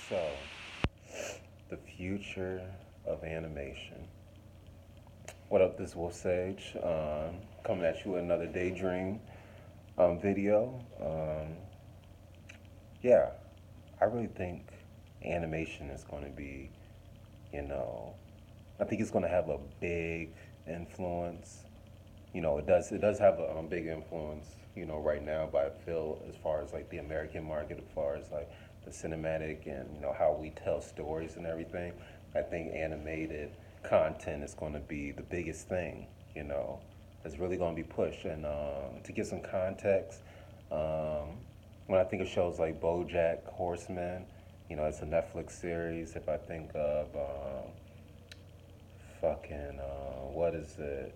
So, the future of animation. What up, this WOLFSAGE? Coming at you with another Deydrm video. Yeah, I really think animation is going to be, you know, I think it's going to have a big influence. It does have a big influence, right now, but I feel as far as like the American market, as far as like the cinematic and, how we tell stories and everything, I think animated content is going to be the biggest thing, you know, that's really going to be pushed. And to get some context, um, when I think of shows like BoJack Horseman, it's a Netflix series. If I think of what is it?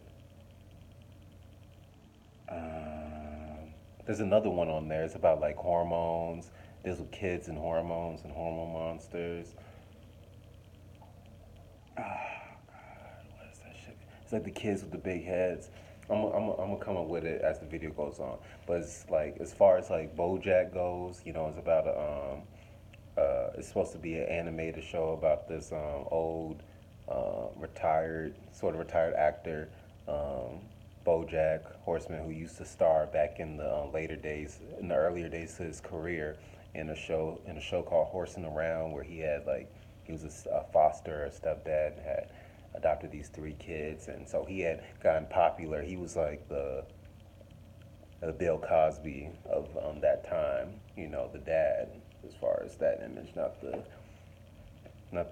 There's another one on there. It's about like hormones. There's with kids and hormones and hormone monsters. What is that shit? It's like the kids with the big heads. I'm gonna come up with it as the video goes on. But it's like as far as like BoJack goes, it's about it's supposed to be an animated show about this old, retired actor, um, BoJack Horseman, who used to star back in the in the earlier days of his career, in a show called Horsing Around, where he was a foster, a stepdad, and had adopted these three kids, and so he had gotten popular. He was like the Bill Cosby of that time, the dad, as far as that image, not the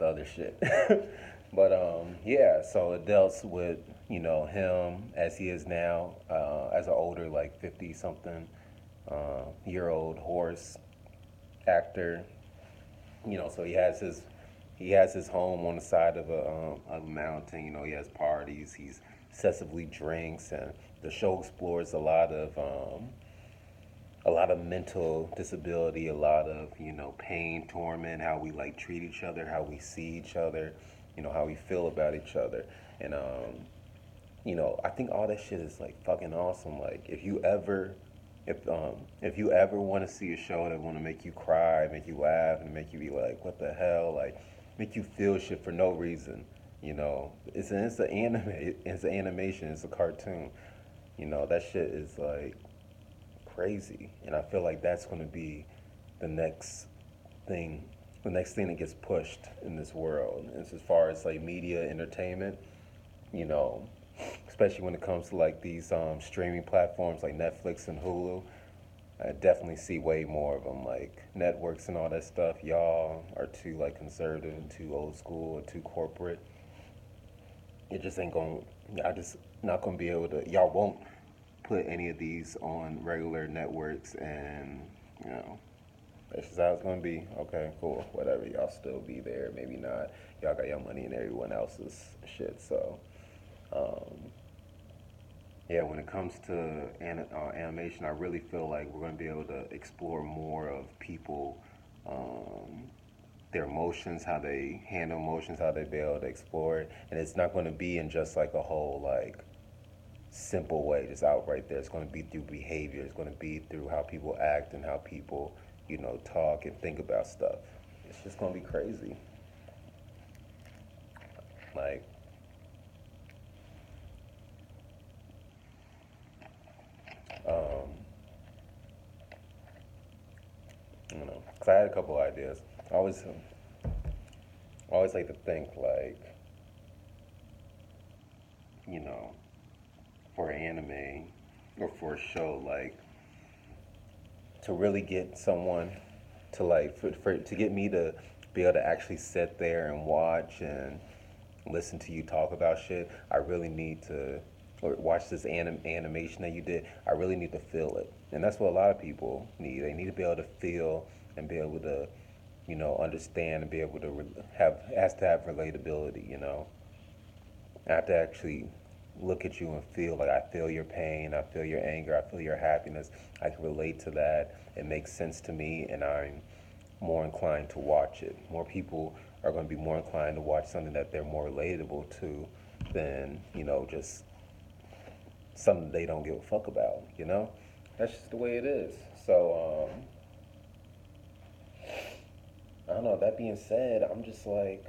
other shit. But yeah, so it deals with him as he is now, as an older, like 50 something year old horse actor. So he has his home on the side of a mountain. He has parties. He's excessively drinks, and the show explores a lot of mental disability, a lot of pain, torment, how we like treat each other, how we see each other, how we feel about each other, and I think all that shit is like fucking awesome. Like if you ever want to see a show that want to make you cry, make you laugh, and make you be like, what the hell, like make you feel shit for no reason, it's an anime, it's an animation, it's a cartoon, that shit is like crazy, and I feel like that's going to be the next thing, the next thing that gets pushed in this world. And as far as like media entertainment, you know, especially when it comes to like these streaming platforms like Netflix and Hulu, I definitely see way more of them. Like networks and all that stuff, y'all are too like conservative and too old school and too corporate. It just ain't going. I just not gonna be able to. Y'all won't put any of these on regular networks, and you know that's just how it's gonna be. Okay, cool, whatever. Y'all still be there, maybe not. Y'all got your money in everyone else's shit. So, um, yeah, when it comes to animation, I really feel like we're gonna be able to explore more of people, um, their emotions, how they handle emotions, how they be able to explore it, and it's not going to be in just like a whole like simple way, just out right there. It's going to be through behavior. It's going to be through how people act and how people, talk and think about stuff. It's just going to be crazy. Like, um, I don't know, cause I had a couple ideas. I always like to think like, you know, for an anime or for a show, like to really get someone to like to get me to be able to actually sit there and watch and listen to you talk about shit, I really need to, or watch this animation that you did, I really need to feel it. And that's what a lot of people need. They need to be able to feel and be able to, understand and be able to has to have relatability, I have to actually look at you and feel like I feel your pain, I feel your anger, I feel your happiness. I can relate to that. It makes sense to me, and I'm more inclined to watch it. More people are going to be more inclined to watch something that they're more relatable to than, just something they don't give a fuck about. That's just the way it is. So, don't know. That being said, I'm just like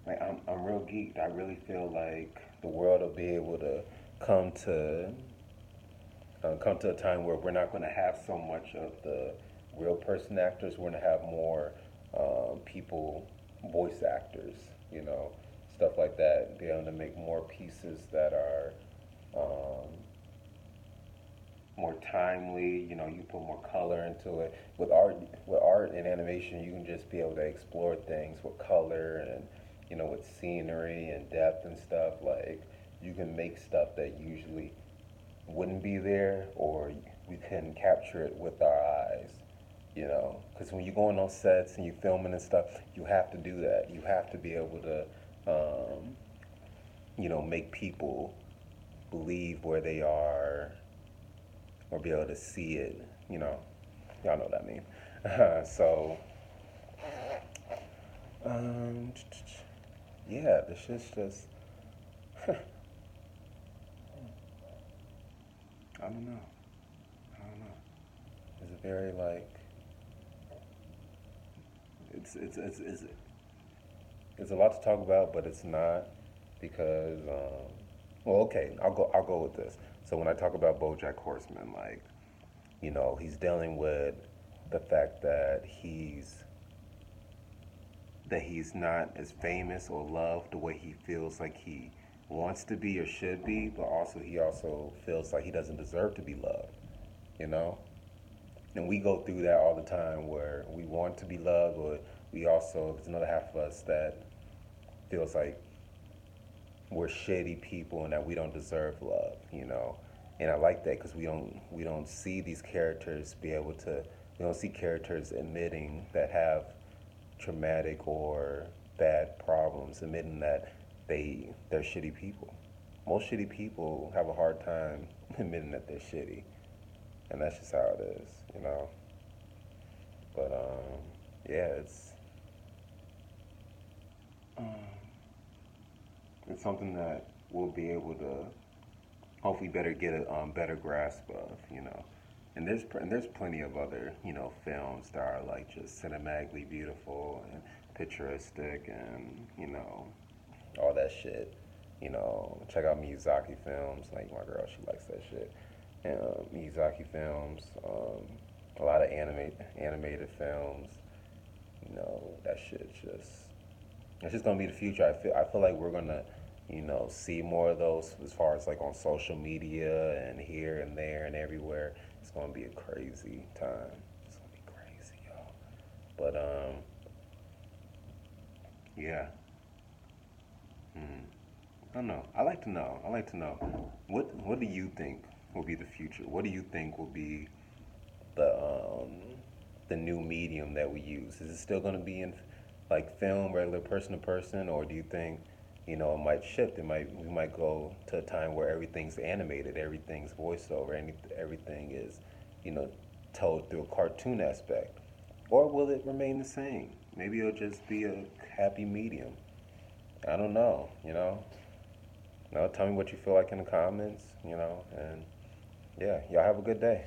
I'm real geeked. I really feel like the world will be able to come to come to a time where we're not going to have so much of the real person actors. We're going to have more people, voice actors, you know, stuff like that. Be able to make more pieces that are um, more timely. You know, you put more color into it. With art and animation, you can just be able to explore things with color and with scenery and depth and stuff. Like you can make stuff that usually wouldn't be there, or we couldn't capture it with our eyes. Because when you're going on sets and you're filming and stuff, you have to do that. You have to be able to, make people believe where they are or be able to see it. Y'all know what I mean. So, um, yeah, this shit's just, I don't know. I don't know. It's very like, it's, it's, it's, it's, it's a lot to talk about, but it's not because, well, okay, I'll go with this. So when I talk about BoJack Horseman, like, he's dealing with the fact that he's not as famous or loved the way he feels like he wants to be or should be, but also he also feels like he doesn't deserve to be loved, you know? And we go through that all the time where we want to be loved, but we also, there's another half of us that feels like we're shitty people and that we don't deserve love. And I like that because we don't see these characters be able to, we don't see characters admitting that have traumatic or bad problems, admitting that they're shitty people. Most shitty people have a hard time admitting that they're shitty, and that's just how it is. But yeah, um, it's something that we'll be able to hopefully better get a better grasp of. And there's plenty of other films that are like just cinematically beautiful and picturesque and all that shit. Check out Miyazaki films. Like my girl, she likes that shit. And Miyazaki films, a lot of animated films. That shit's just it's just gonna be the future. I feel like we're gonna see more of those as far as like on social media and here and there and everywhere. It's gonna be a crazy time. It's gonna be crazy, y'all. But yeah. Hmm. I don't know. I like to know. I like to know. What do you think will be the future? What do you think will be the the new medium that we use? Is it still going to be in like film, regular person to person, or do you think it might shift? We might go to a time where everything's animated, everything's voiced over, everything is you know told through a cartoon aspect, or will it remain the same? Maybe it'll just be a happy medium. I don't know. Tell me what you feel like in the comments. And yeah, y'all have a good day.